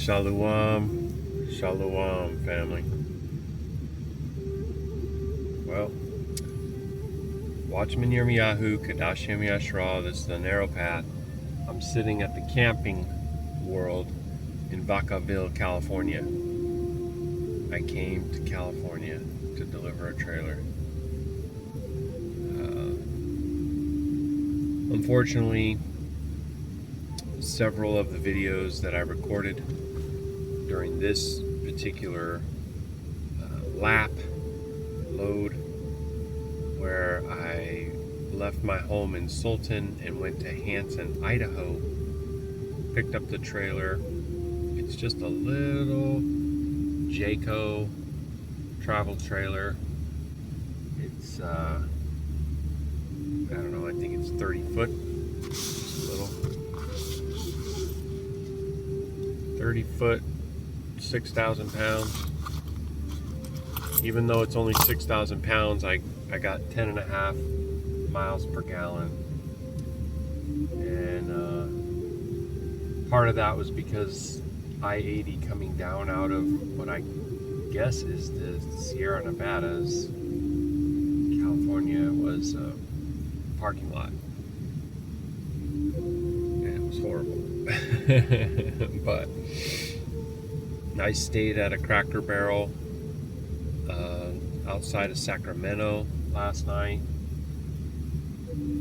Shalom, Shalom, family. Well, Watchman Yirmiyahu, Qadashayam of Yasharal, this is the narrow path. I'm sitting at the camping world in Vacaville, California. I came to California to deliver a trailer. Unfortunately, several of the videos that I recorded during this particular load, where I left my home in Sultan and went to Hansen, Idaho, picked up the trailer. It's just a little Jayco travel trailer. It's I don't know, I think it's 30 foot, just a little. 30 foot, 6,000 pounds. Even though it's only 6,000 pounds, I got 10.5 miles per gallon. And part of that was because I-80 coming down out of what I guess is the Sierra Nevadas, California, was a parking lot. And it was horrible. But I stayed at a Cracker Barrel outside of Sacramento last night.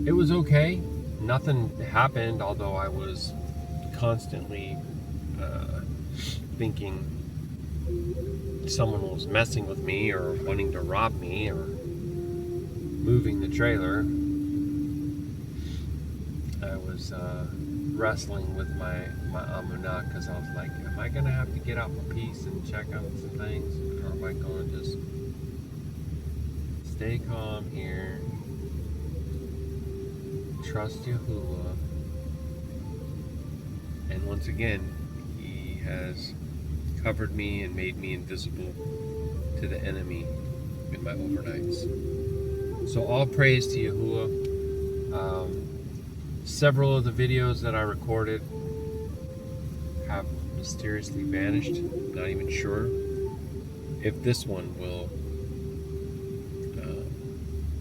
It was okay. Nothing happened, although I was constantly thinking someone was messing with me or wanting to rob me or moving the trailer. I was wrestling with my amunah, because I was like, am I going to have to get out my piece and check on some things, or am I going to just stay calm here, trust Yahuwah? And once again, He has covered me and made me invisible to the enemy in my overnights. So all praise to Yahuwah. Several of the videos that I recorded have mysteriously vanished. Not even sure if this one will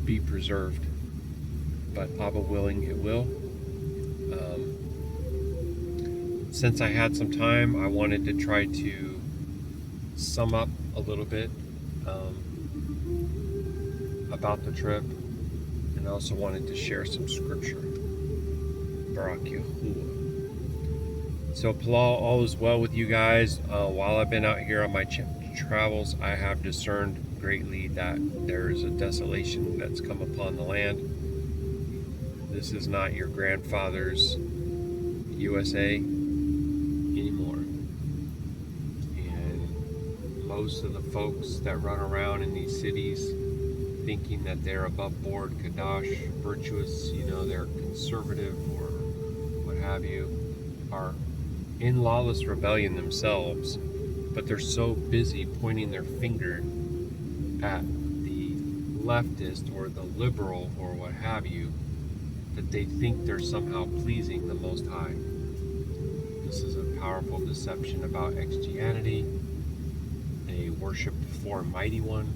be preserved, but Abba willing, it will. Since I had some time, I wanted to try to sum up a little bit about the trip, and I also wanted to share some scripture. Baruk Yahuah. So all is well with you guys. While I've been out here on my travels, I have discerned greatly that there is a desolation that's come upon the land. This is not your grandfather's USA anymore. And most of the folks that run around in these cities thinking that they're above board, Qadash, virtuous, they're conservative or what have you, are in lawless rebellion themselves, but they're so busy pointing their finger at the leftist or the liberal or what have you, that they think they're somehow pleasing the Most High. This is a powerful deception about Christianity. They worship the four mighty one.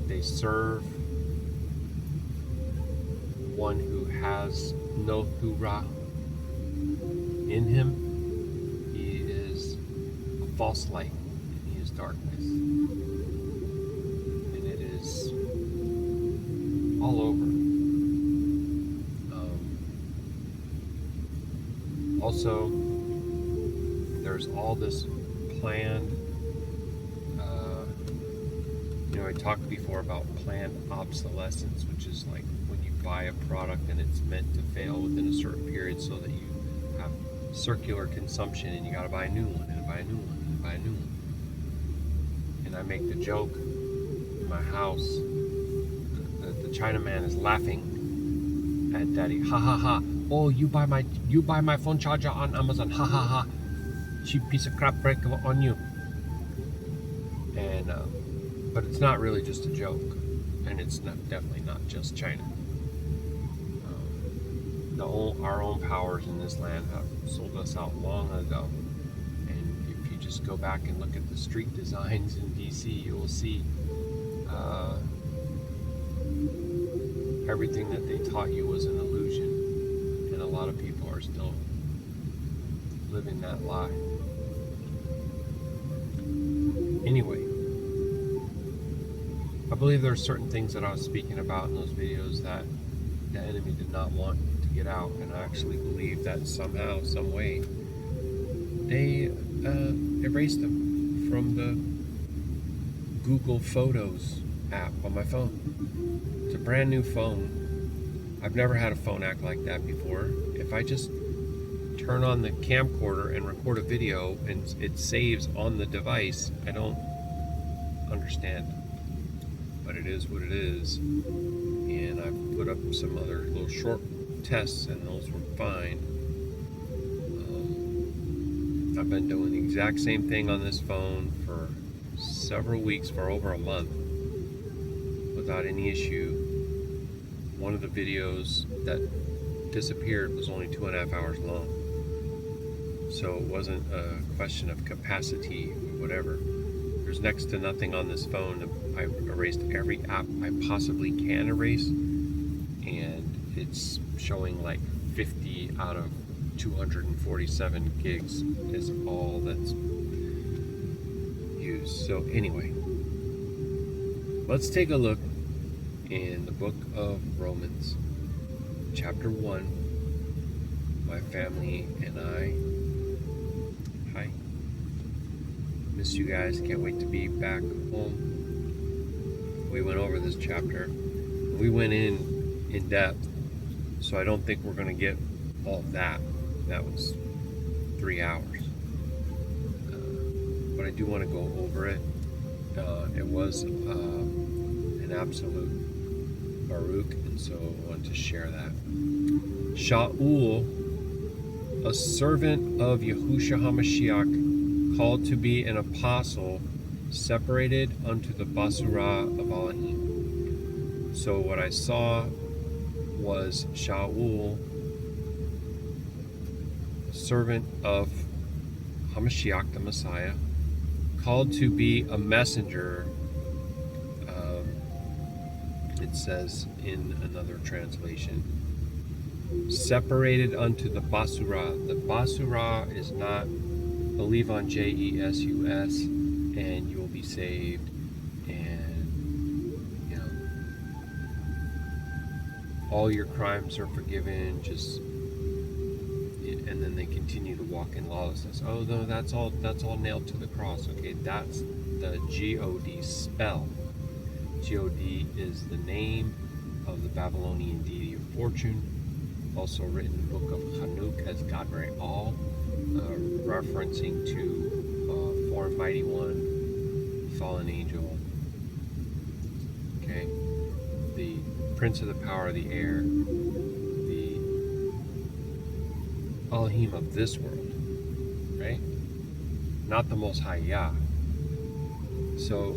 They serve one who has no Ruach in him. He is a false light, and he is darkness. And it is all over. Also, there's all this planned, I talked before about planned obsolescence, which is like when you buy a product and it's meant to fail within a certain period, so that you have circular consumption and you gotta buy a new one and buy a new one and buy a new one. And I make the joke in my house that the Chinaman is laughing at Daddy. Ha ha ha. Oh, you buy my phone charger on Amazon. Ha ha ha. Cheap piece of crap break on you. And but it's not really just a joke, and it's definitely not just China. Our own powers in this land have sold us out long ago, and if just go back and look at the street designs in DC, you will see everything that they taught you was an illusion, and a lot of people are still living that lie. Anyway, I believe there are certain things that I was speaking about in those videos that the enemy did not want to get out, and I actually believe that somehow, some way, they erased them from the Google Photos app on my phone. It's a brand new phone. I've never had a phone act like that before. If I just turn on the camcorder and record a video and it saves on the device, I don't understand. But it is what it is. And I've put up some other little short tests and those were fine. I've been doing the exact same thing on this phone for several weeks, for over a month, without any issue. One of the videos that disappeared was only 2.5 hours long. So it wasn't a question of capacity or whatever. There's next to nothing on this phone. I erased every app I possibly can erase, and it's showing like 50 out of 247 gigs is all that's used. So anyway, let's take a look in the book of Romans, chapter 1. My family and I, hi, miss you guys, can't wait to be back home. We went over this chapter, we went in depth, so I don't think we're going to get all of that. That was 3 hours. But I do want to go over it. It was an absolute Baruk, and so I wanted to share that. Shaul, a servant of Yahusha HaMashiach, called to be an apostle, separated unto the Basura of Elohim. So what I saw was Shaul, servant of HaMashiach, the Messiah, called to be a messenger. It says in another translation, separated unto the Basura. The Basura is not believe on Jesus, and you will be saved, and you know, all your crimes are forgiven, just, and then they continue to walk in lawlessness. Oh no, that's all nailed to the cross. Okay, that's the God spell. God is the name of the Babylonian deity of fortune, also written in the book of Hanuk as Yashar'Al, referencing to foreign mighty one, fallen angel. Okay, the prince of the power of the air, the Elohim of this world, right? Not the Most High Yah. So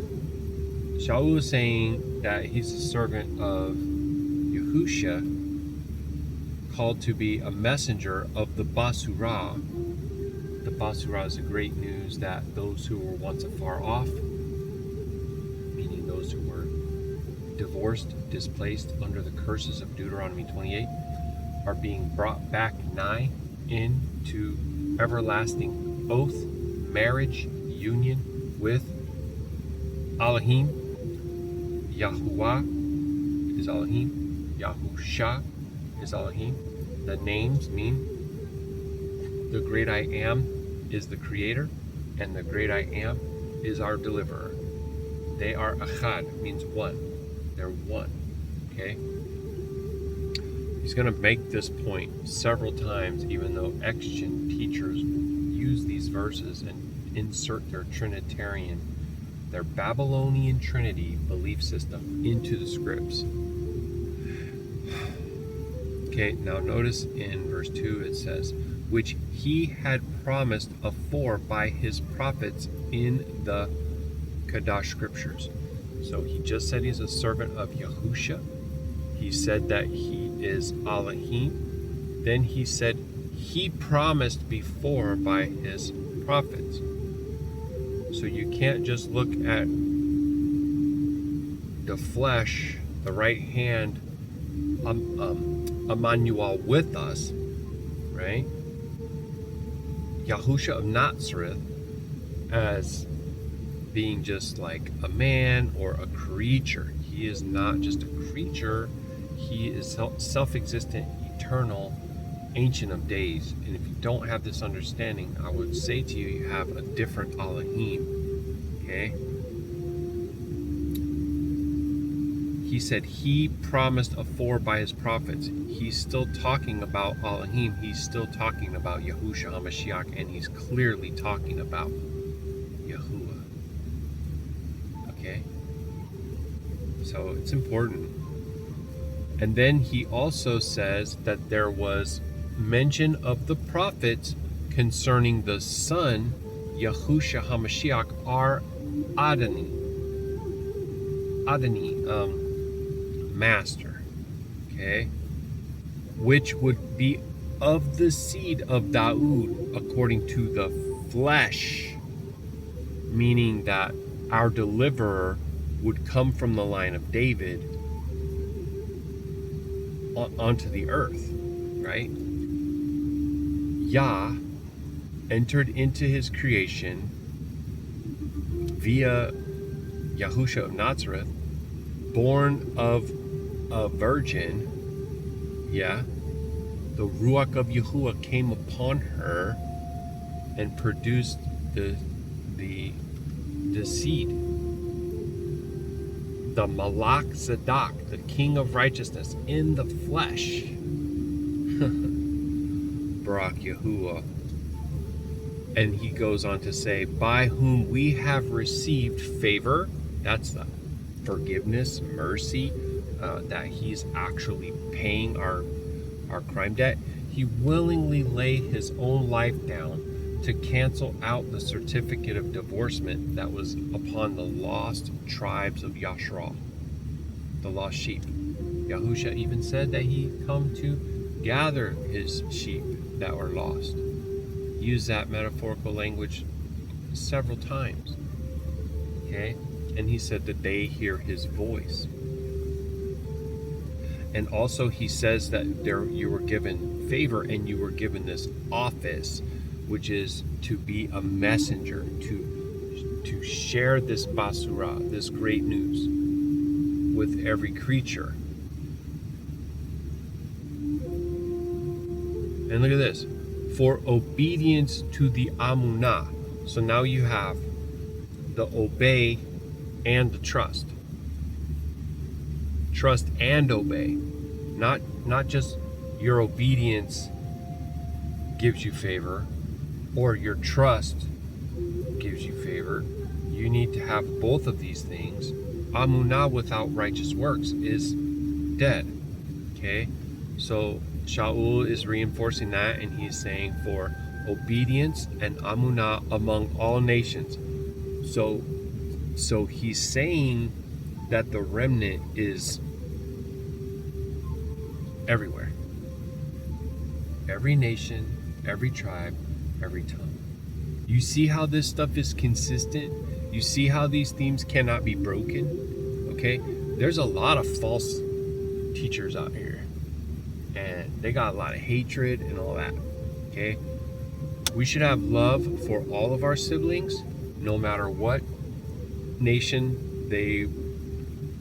Shaul is saying that he's a servant of Yahusha, called to be a messenger of the Basura. The Basura is the great news that those who were once afar off, meaning those who were divorced, displaced under the curses of Deuteronomy 28, are being brought back nigh into everlasting oath, marriage, union with Elohim. Yahuah is Elohim. Yahusha is Elohim. The names mean the great I am is the creator, and the great I am is our deliverer. They are achad, means one. They're one. Okay? He's going to make this point several times, even though ex-Gen teachers use these verses and insert their Trinitarian, their Babylonian Trinity belief system into the scripts. Okay, now notice in verse 2 it says, which he had promised afore by his prophets in the Qadashayam scriptures. So he just said he's a servant of Yahusha. He said that he is Elohim. Then he said he promised before by his prophets. So you can't just look at the flesh, the right hand, Emmanuel with us, right? Yahusha of Nazareth as being just like a man or a creature. He is not just a creature. He is self-existent, eternal, ancient of days. And if you don't have this understanding, I would say to you, you have a different Elohim. Okay? He said he promised afore by his prophets. He's still talking about Elohim. He's still talking about Yahusha HaMashiach, and he's clearly talking about Yahuwah. Okay? So it's important. And then he also says that there was mention of the prophets concerning the Son, Yahusha HaMashiach, our Adonai, Master, okay, which would be of the seed of Daud according to the flesh, meaning that our deliverer would come from the line of David onto the earth, right? Yah entered into his creation via Yahusha of Nazareth, born of a virgin. Yeah, the Ruach of Yahuah came upon her and produced the seed, the Malach Zadok, the King of Righteousness in the flesh. Baruk Yahuah. And he goes on to say, by whom we have received favor. That's the forgiveness, mercy, that he's actually paying our crime debt. He willingly laid his own life down to cancel out the certificate of divorcement that was upon the lost tribes of Yashar'Al, the lost sheep. Yahusha even said that he come to gather his sheep that were lost. Use that metaphorical language several times. Okay? And he said that they hear his voice. And also he says that you were given favor and you were given this office, which is to be a messenger, to share this basura, this great news, with every creature. And look at this. For obedience to the amunah. So now you have the obey and the trust. Trust and obey. Not just your obedience gives you favor, or your trust gives you favor. You need to have both of these things. Amunah without righteous works is dead. Okay? So Shaul is reinforcing that, and he's saying for obedience and amunah among all nations. So he's saying that the remnant is everywhere. Every nation, every tribe, every tongue. You see how this stuff is consistent? You see how these themes cannot be broken? Okay? There's a lot of false teachers out here, and they got a lot of hatred and all that. Okay? We should have love for all of our siblings, no matter what nation they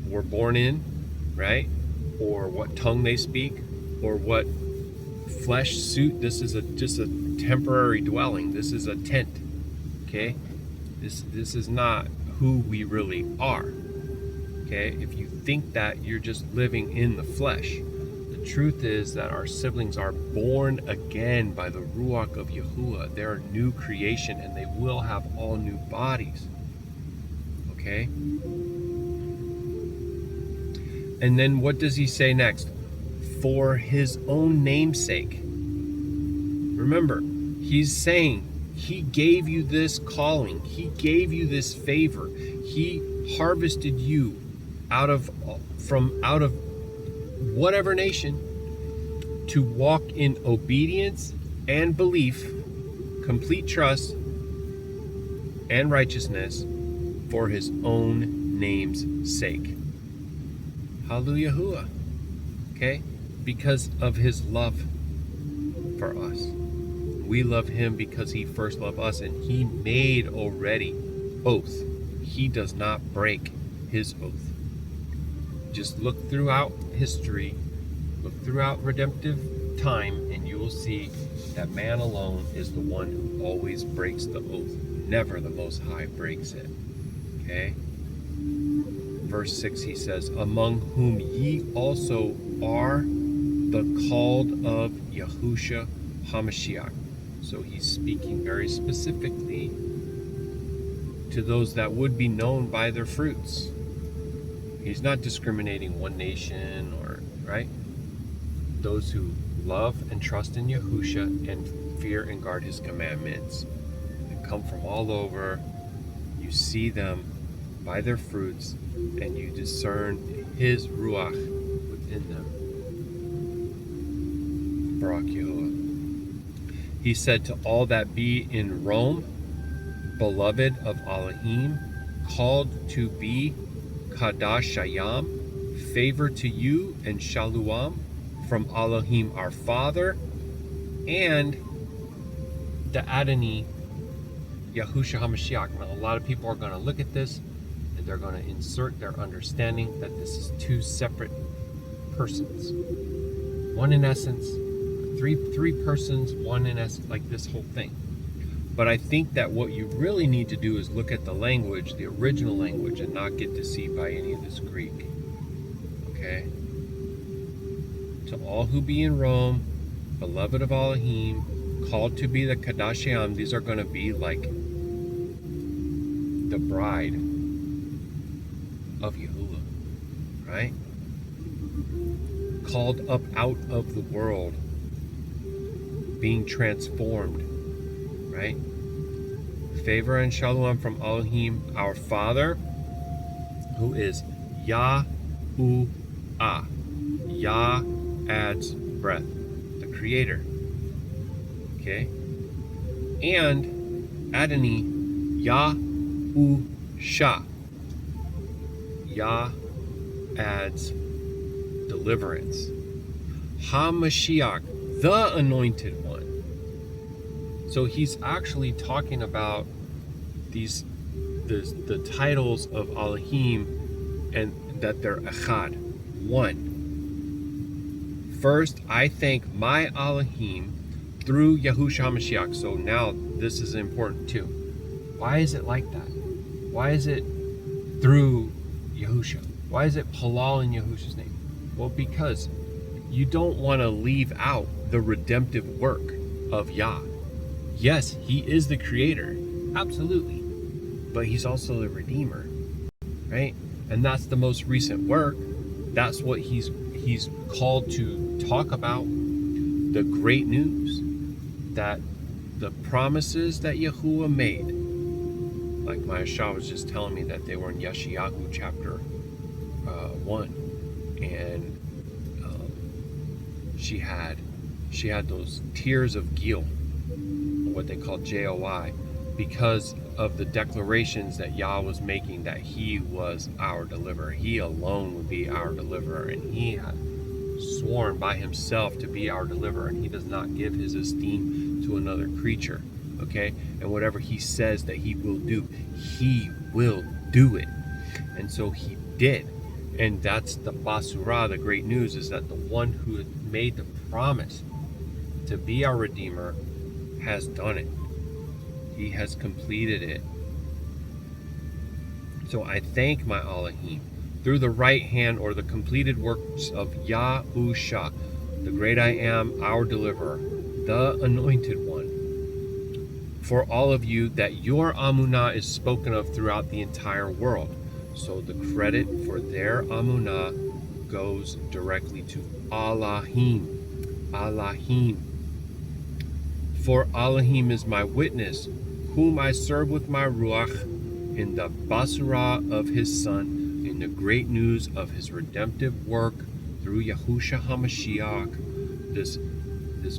were born in, right? Or what tongue they speak, or what flesh suit. This is just a temporary dwelling. This is a tent. Okay? This is not who we really are. Okay? If you think that, you're just living in the flesh. The truth is that our siblings are born again by the Ruach of Yahuah. They're a new creation, and they will have all new bodies. Okay? And then what does he say next? For his own namesake. Remember, he's saying he gave you this calling. He gave you this favor. He harvested you out of whatever nation to walk in obedience and belief, complete trust and righteousness for his own name's sake. Hallelujah. Okay? Because of his love for us. We love him because he first loved us, and he made already oath. He does not break his oath. Just look throughout history, look throughout redemptive time, and you will see that man alone is the one who always breaks the oath. Never the Most High breaks it. Okay? Verse 6, he says, among whom ye also are the called of Yahusha HaMashiach. So he's speaking very specifically to those that would be known by their fruits. He's not discriminating one nation or, right? Those who love and trust in Yahusha and fear and guard his commandments and come from all over. You see them by their fruits, and you discern his Ruach within them. Baruk Atah. He said to all that be in Rome, beloved of Elohim, called to be Qadashayam, favor to you and Shalom from Elohim our Father, and the Adonai Yahusha HaMashiach. Now, a lot of people are going to look at this and they're going to insert their understanding that this is two separate persons. One in essence, three persons, one in essence, like this whole thing. But I think that what you really need to do is look at the language, the original language, and not get deceived by any of this Greek. Okay? To all who be in Rome, beloved of Elohim, called to be the Qadashayam, these are going to be like the bride of Yahuwah, right? Called up out of the world, being transformed, right? Favor and Shalom from Elohim our Father, who is Yahuah. Yah adds breath, the Creator. Okay? And Adonai Yahusha. Yah adds deliverance. HaMashiach, the Anointed One. So he's actually talking about the titles of Elohim, and that they're Echad, one. First, I thank my Elohim through Yahusha HaMashiach. So now this is important too. Why is it like that? Why is it through Yahusha? Why is it Halal in Yahusha's name? Well, because you don't want to leave out the redemptive work of Yah. Yes, he is the creator, absolutely, but he's also the redeemer, right? And that's the most recent work. That's what he's called to talk about, the great news, that the promises that Yahuwah made, like my Shah was just telling me that they were in Yeshayahu chapter 1, and she had those tears of Gil, what they call JOI, because of the declarations that Yah was making that he was our deliverer. He alone would be our deliverer, and he had sworn by himself to be our deliverer, and he does not give his esteem to another creature. Okay? And whatever he says that he will do, he will do it. And so he did. And that's the Basurah, the great news, is that the one who had made the promise to be our Redeemer has done it. He has completed it. So I thank my Elohim through the right hand, or the completed works of Yahusha, the great I am, our deliverer, the anointed one, for all of you, that your Amunah is spoken of throughout the entire world. So the credit for their Amunah goes directly to Elohim. Elohim. For Elohim is my witness, whom I serve with my Ruach, in the Basurah of his Son, in the great news of his redemptive work through Yahusha HaMashiach, this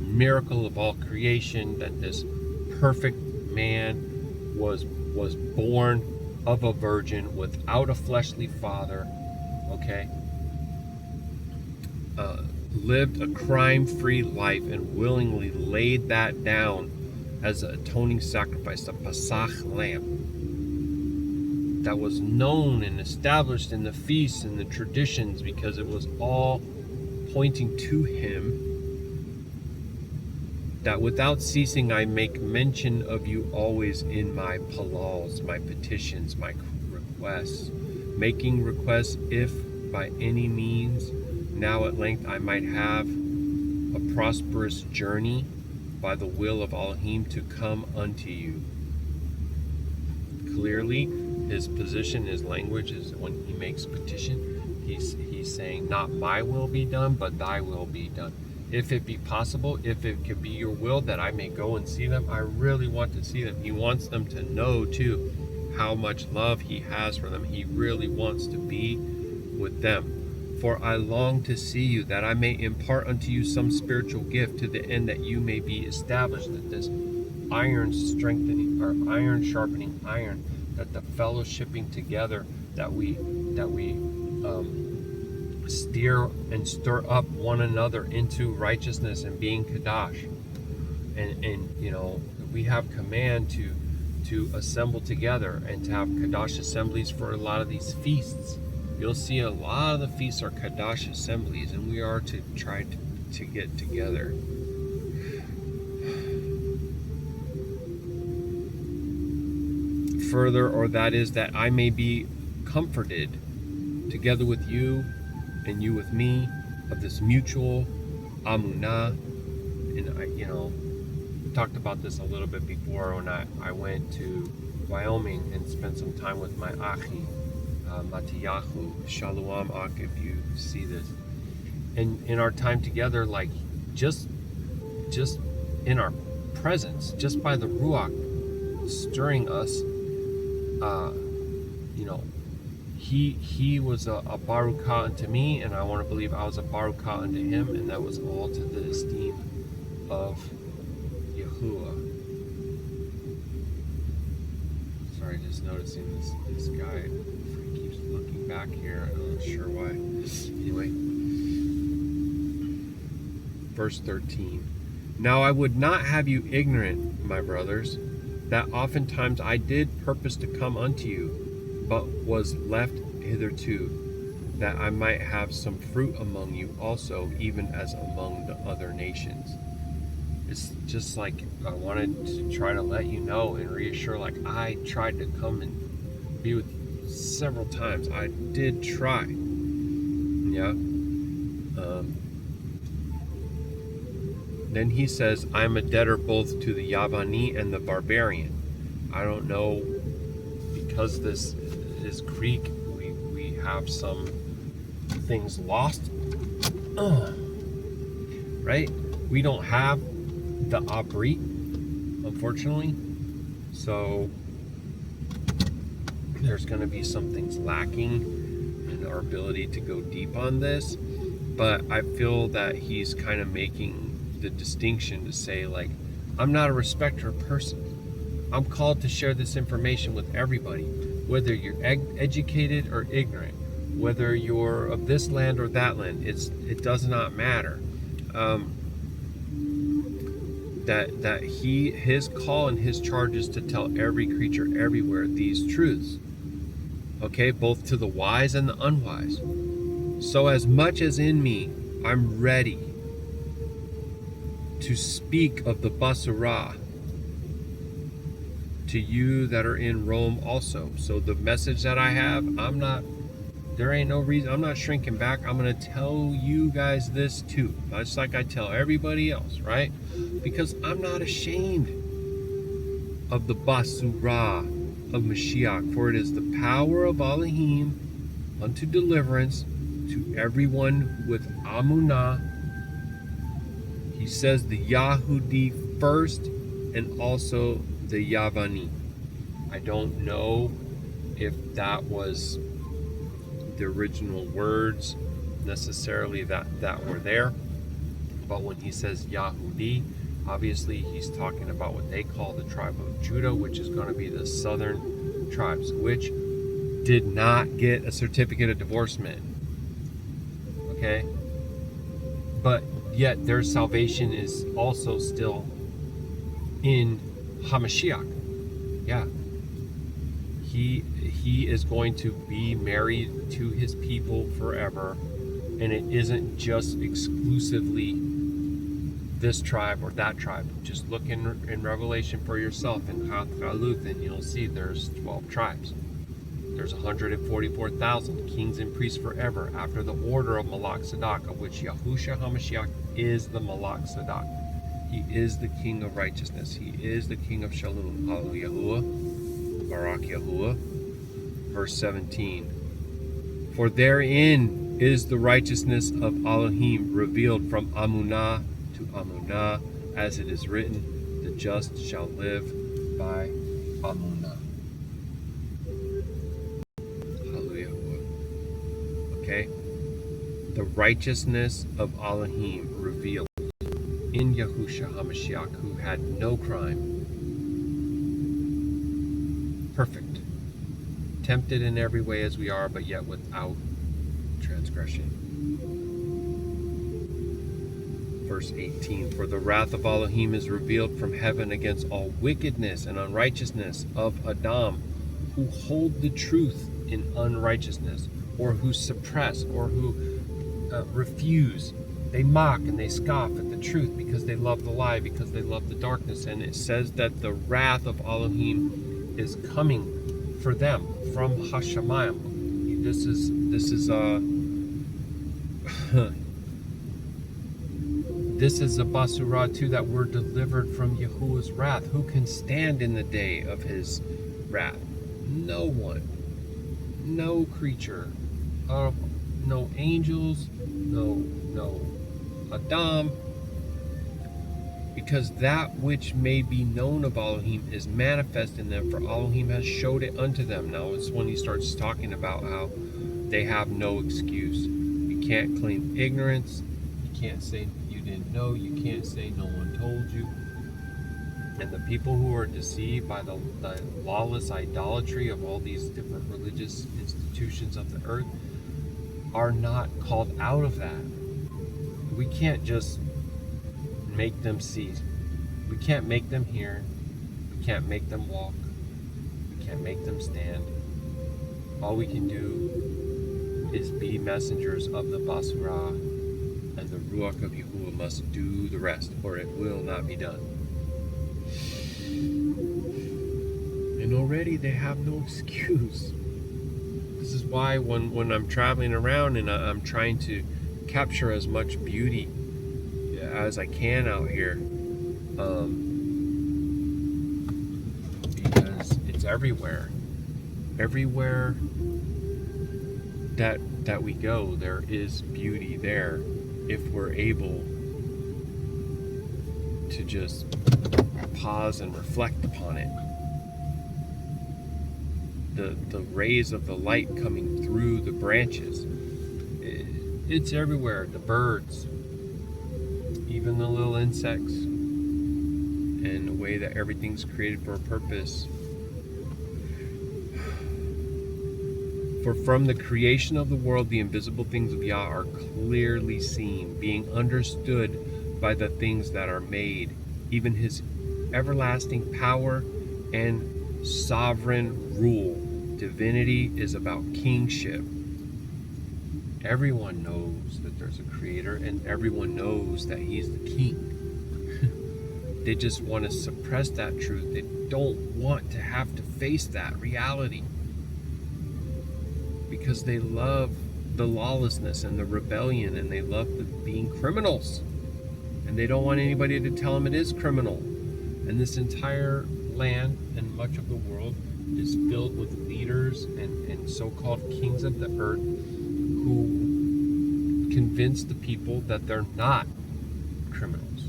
miracle of all creation, that this perfect man was born of a virgin without a fleshly father, okay? Lived a crime-free life and willingly laid that down as an atoning sacrifice, the Pesach lamb that was known and established in the feasts and the traditions because it was all pointing to him. That without ceasing I make mention of you always in my palals, my petitions, my requests, making requests if by any means now at length I might have a prosperous journey by the will of Elohim to come unto you. Clearly, his position, his language is when he makes petition, he's saying, not my will be done, but thy will be done. If it be possible, if it could be your will that I may go and see them, I really want to see them. He wants them to know too how much love he has for them. He really wants to be with them. For I long to see you, that I may impart unto you some spiritual gift, to the end that you may be established, that this iron strengthening, or iron sharpening iron, that the fellowshipping together, that we steer and stir up one another into righteousness and being Qadash. And you know, we have command to assemble together and to have Qadash assemblies for a lot of these feasts. You'll see a lot of the feasts are Qadash assemblies, and we are to try to get together. Further, or that is that I may be comforted together with you and you with me of this mutual amunah. And I, you know, talked about this a little bit before when I went to Wyoming and spent some time with my Achi, Matiyahu, Shalom Ak, if you see this. And in our time together, like just in our presence, just by the Ruach stirring us, you know, he was a Baruk Atah unto me, and I want to believe I was a Baruk Atah unto him, and that was all to the esteem of Yahuah. Sorry, just noticing this guy keeps looking back here. I'm not sure why. Anyway, verse 13. Now I would not have you ignorant, my brothers, that oftentimes I did purpose to come unto you, but was left hitherto, that I might have some fruit among you also, even as among the other nations. It's just like I wanted to try to let you know and reassure, like I tried to come and be with you several times. I did try. Yeah. Then he says, I'm a debtor both to the Yavani and the barbarian. I don't know, because this is Greek, we have some things lost. Right? We don't have the Abrit, unfortunately. So there's going to be some things lacking in our ability to go deep on this. But I feel that he's kind of making the distinction to say, like, I'm not a respecter of person. I'm called to share this information with everybody, whether you're educated or ignorant, whether you're of this land or that land. It does not matter. That his call and his charge is to tell every creature everywhere these truths. Okay, both to the wise and the unwise. So as much as in me, I'm ready to speak of the Basura to you that are in Rome also. So the message that I have, there ain't no reason, I'm not shrinking back. I'm going to tell you guys this too, just like I tell everybody else, right? Because I'm not ashamed of the Basura of Mashiach, for it is the power of Elohim unto deliverance to everyone with Amunah. He says the Yahudi first and also the Yavani. I don't know if that was the original words necessarily that were there, but when he says Yahudi, Obviously, he's talking about what they call the tribe of Judah, which is going to be the southern tribes, which did not get a certificate of divorcement. Okay? But yet their salvation is also still in Hamashiach. Yeah. He is going to be married to his people forever, and it isn't just exclusively this tribe or that tribe. Just look in Revelation for yourself in Chaluth, and you'll see there's 12 tribes. There's 144,000 kings and priests forever after the order of Malach Sadak, of which Yahusha HaMashiach is the Malach Sadak. He is the King of righteousness. He is the King of Shalum. Hallelujah. Yahuah. Baruk Yahuah. Verse 17. For therein is the righteousness of Elohim revealed from Amunah to Amunah, as it is written, the just shall live by Amunah. Hallelujah. Okay? The righteousness of Elohim revealed in Yahusha HaMashiach, who had no crime. Perfect. Tempted in every way as we are, but yet without transgression. Verse 18, for the wrath of Elohim is revealed from heaven against all wickedness and unrighteousness of Adam, who hold the truth in unrighteousness, or who suppress, or who refuse. They mock and they scoff at the truth because they love the lie, because they love the darkness. And it says that the wrath of Elohim is coming for them from Hashemayim. This is this is a basura too, that we're delivered from Yahuwah's wrath. Who can stand in the day of his wrath? No one. No creature. No angels. No Adam. Because that which may be known of Elohim is manifest in them, for Elohim has showed it unto them. Now it's when he starts talking about how they have no excuse. You can't claim ignorance. You can't say you didn't know. You can't say no one told you. And the people who are deceived by the lawless idolatry of all these different religious institutions of the earth are not called out of that. We can't just make them see. We can't make them hear. We can't make them walk. We can't make them stand. All we can do is be messengers of the Basura, and the Ruach of Yahuwah must do the rest, or it will not be done. And already they have no excuse. This is why when I'm traveling around and I'm trying to capture as much beauty as I can out here, because it's everywhere. Everywhere that we go, there is beauty there, if we're able to just pause and reflect upon it. The rays of the light coming through the branches, it's everywhere. The birds, even the little insects, and the way that everything's created for a purpose. For from the creation of the world, the invisible things of Yah are clearly seen, being understood by the things that are made, even his everlasting power and sovereign rule. Divinity is about kingship. Everyone knows that there's a creator, and everyone knows that he's the king. They just want to suppress that truth. They don't want to have to face that reality, because they love the lawlessness and the rebellion, and they love being criminals, and they don't want anybody to tell them it is criminal. And this entire land and much of the world is filled with leaders and so-called kings of the earth who convince the people that they're not criminals,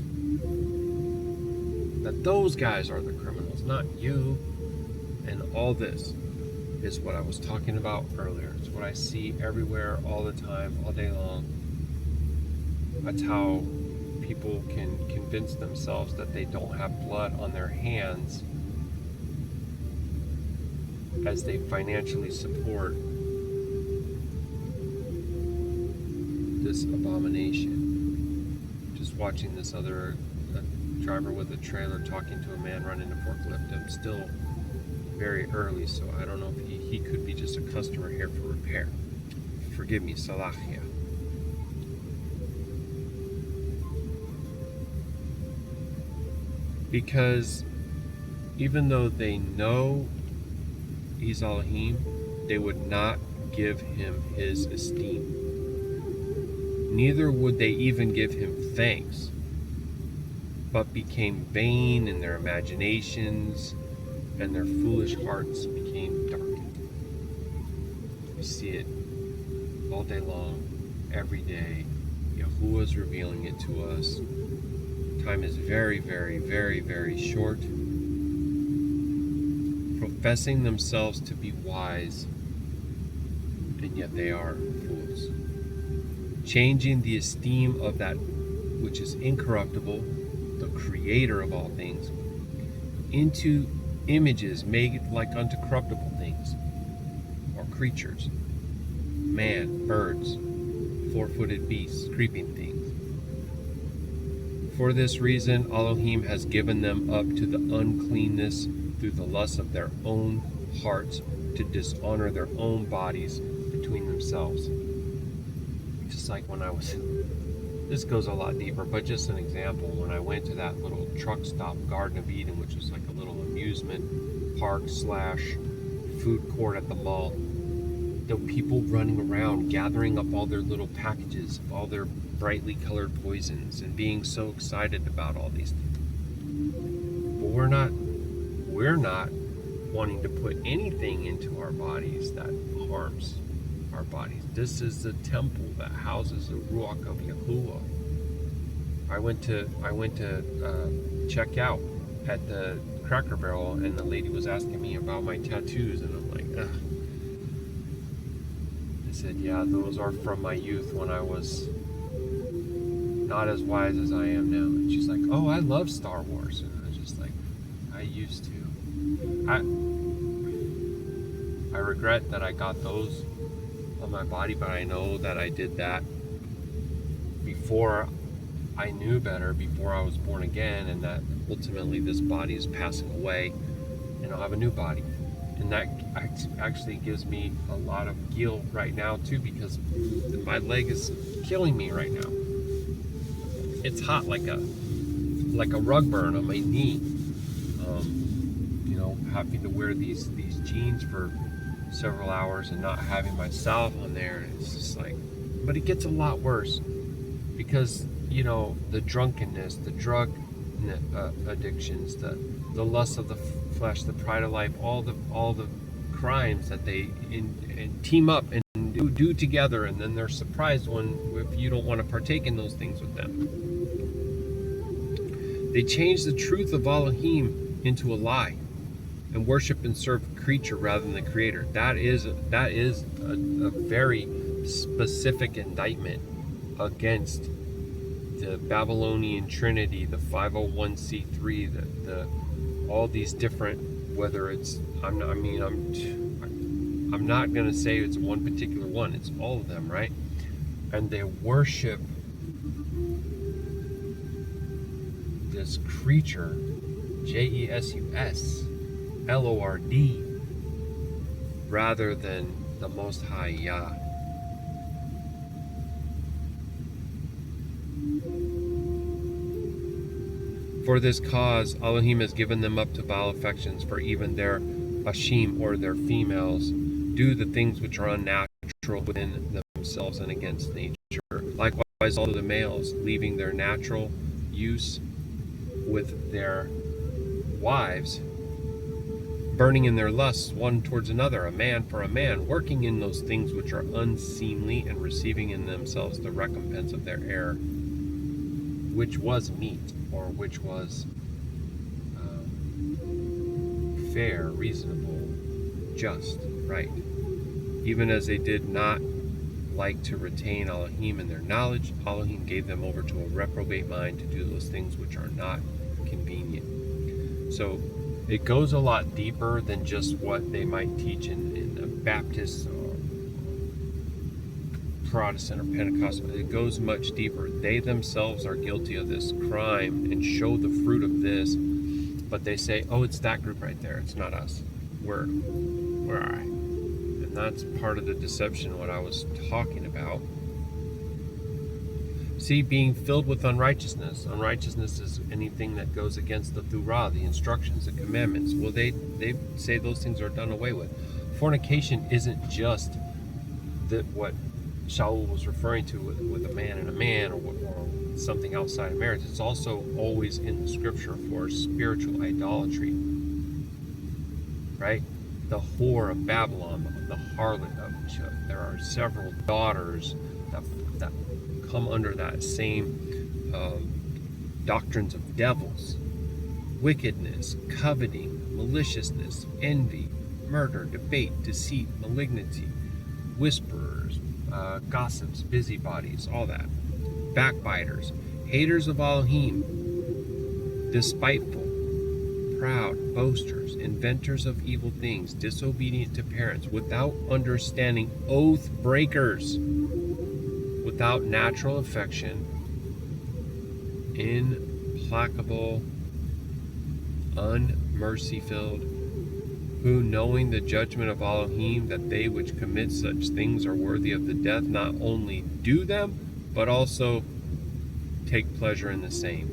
that those guys are the criminals, not you. And all this is what I was talking about earlier. It's what I see everywhere, all the time, all day long. That's how people can convince themselves that they don't have blood on their hands as they financially support this abomination. Just watching this other driver with a trailer talking to a man running a forklift. I'm still very early, so I don't know if he could be just a customer here for repair. Forgive me, Salachia. Because even though they know he's Elohim, they would not give him his esteem. Neither would they even give him thanks, but became vain in their imaginations, and their foolish hearts became darkened. We see it all day long, every day. Yahuwah is revealing it to us. Time is very, very, very, very short. Professing themselves to be wise, and yet they are fools. Changing the esteem of that which is incorruptible, the creator of all things, into images made like unto corruptible things, or creatures, man, birds, four-footed beasts, creeping things. For this reason, Elohim has given them up to the uncleanness through the lust of their own hearts, to dishonor their own bodies between themselves. Just like when I was, this goes a lot deeper, but just an example, when I went to that little truck stop, Garden of Eden, which was like a little amusement park / food court at the mall, the people running around, gathering up all their little packages of all their brightly colored poisons and being so excited about all these things. But we're not wanting to put anything into our bodies that harms our bodies. This is the temple that houses the Ruach of Yahuah. I went to check out at the Cracker Barrel, and the lady was asking me about my tattoos, and I'm like, ugh. I said, yeah, those are from my youth when I was not as wise as I am now. And she's like, oh, I love Star Wars. And I was just like, I used to. I regret that I got those on my body, but I know that I did that before I knew better, before I was born again, and that ultimately this body is passing away and I'll have a new body. And that actually gives me a lot of guilt right now too, because my leg is killing me right now. It's hot like a rug burn on my knee. Having to wear these jeans for several hours and not having my salve on there. It's just like, but it gets a lot worse because, the drunkenness, the drug addictions, the lust of the flesh, the pride of life, all the crimes that they team up and do together, and then they're surprised if you don't want to partake in those things with them. They change the truth of Elohim into a lie and worship and serve a creature rather than the creator. That is a very specific indictment against the Babylonian Trinity, the 501c3, the all these different, whether it's, I'm not going to say it's one particular one, it's all of them, right? And they worship this creature, JESUS, LORD, rather than the Most High Yah. For this cause, Elohim has given them up to vile affections, for even their Bashim, or their females, do the things which are unnatural within themselves and against nature. Likewise, all of the males, leaving their natural use with their wives, burning in their lusts one towards another, a man for a man, working in those things which are unseemly, and receiving in themselves the recompense of their error, which was meet, or which was fair, reasonable, just, right. Even as they did not like to retain Elohim in their knowledge, Elohim gave them over to a reprobate mind to do those things which are not convenient. So it goes a lot deeper than just what they might teach in a Baptist or Protestant or Pentecostal. It goes much deeper. They themselves are guilty of this crime and show the fruit of this, but they say, oh, it's that group right there. It's not us. We're all right. And that's part of the deception, what I was talking about. See, being filled with unrighteousness. Unrighteousness is anything that goes against the Torah, the instructions, the commandments. Well, they say those things are done away with. Fornication isn't just that what Shaul was referring to with a man and a man, or something outside of marriage. It's also always in the scripture for spiritual idolatry, right? The whore of Babylon, the harlot of there are several daughters that come under that same doctrines of devils: wickedness, coveting, maliciousness, envy, murder, debate, deceit, malignity, whisperers, gossips, busybodies, all that. Backbiters, haters of Elohim, despiteful, proud, boasters, inventors of evil things, disobedient to parents, without understanding, oath breakers, without natural affection, implacable, unmercy-filled, who, knowing the judgment of Elohim, that they which commit such things are worthy of the death, not only do them, but also take pleasure in the same.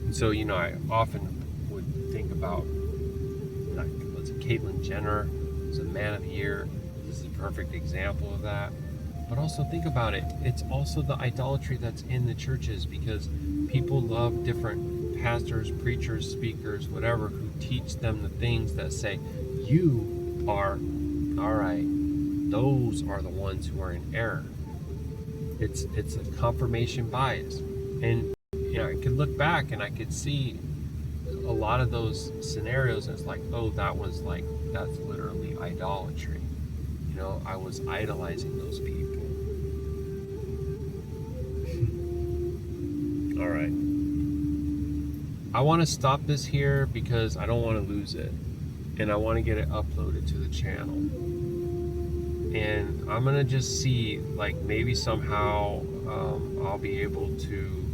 And so, I often would think about, like, was it Caitlyn Jenner, was a Man of the Year. This is a perfect example of that. But also think about it. It's also the idolatry that's in the churches, because people love different pastors, preachers, speakers, whatever, who teach them the things that say, you are all right. Those are the ones who are in error. It's a confirmation bias. And I could look back and I could see a lot of those scenarios, and it's like, oh, that's literally idolatry. I was idolizing those people. All right. I want to stop this here because I don't want to lose it, and I want to get it uploaded to the channel. And I'm gonna just see, like, maybe somehow I'll be able to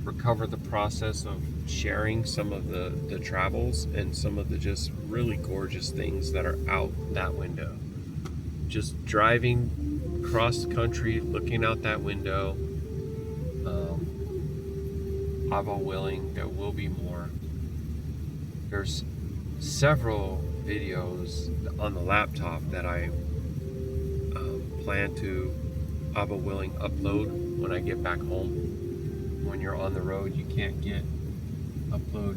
recover the process of sharing some of the travels and some of the just really gorgeous things that are out that window. Just driving across the country, looking out that window. Abba willing, there will be more. There's several videos on the laptop that I plan to, Abba willing, upload when I get back home. When you're on the road, you can't get upload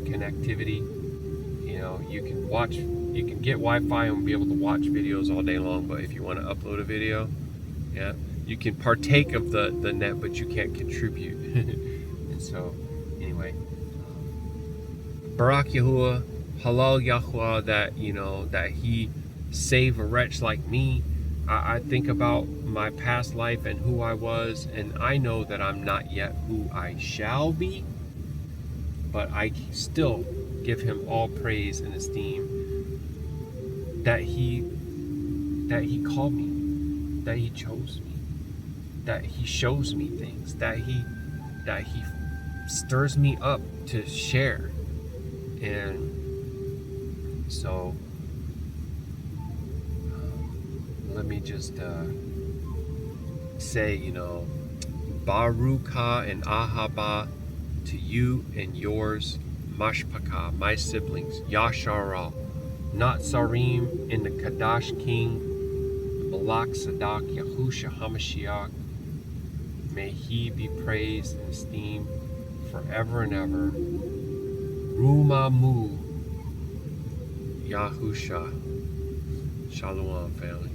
connectivity. You can get Wi-Fi and be able to watch videos all day long, but if you want to upload a video, yeah, you can partake of the net, but you can't contribute. And so, anyway, Baruk Yahuah, Halal Yahuah, that he save a wretch like me. I think about my past life and who I was, and I know that I'm not yet who I shall be, but I still give him all praise and esteem that he called me, that he chose me, that he shows me things, that he stirs me up to share. And so let me just say, Baruk and Ahaba to you and yours, Mashpaka, my siblings, Yashar'Al, not Sarim in the Qadash King, Malak Sadak, Yahusha HaMashiach. May he be praised and esteemed forever and ever. Rumamu, Yahusha. Shalom, family.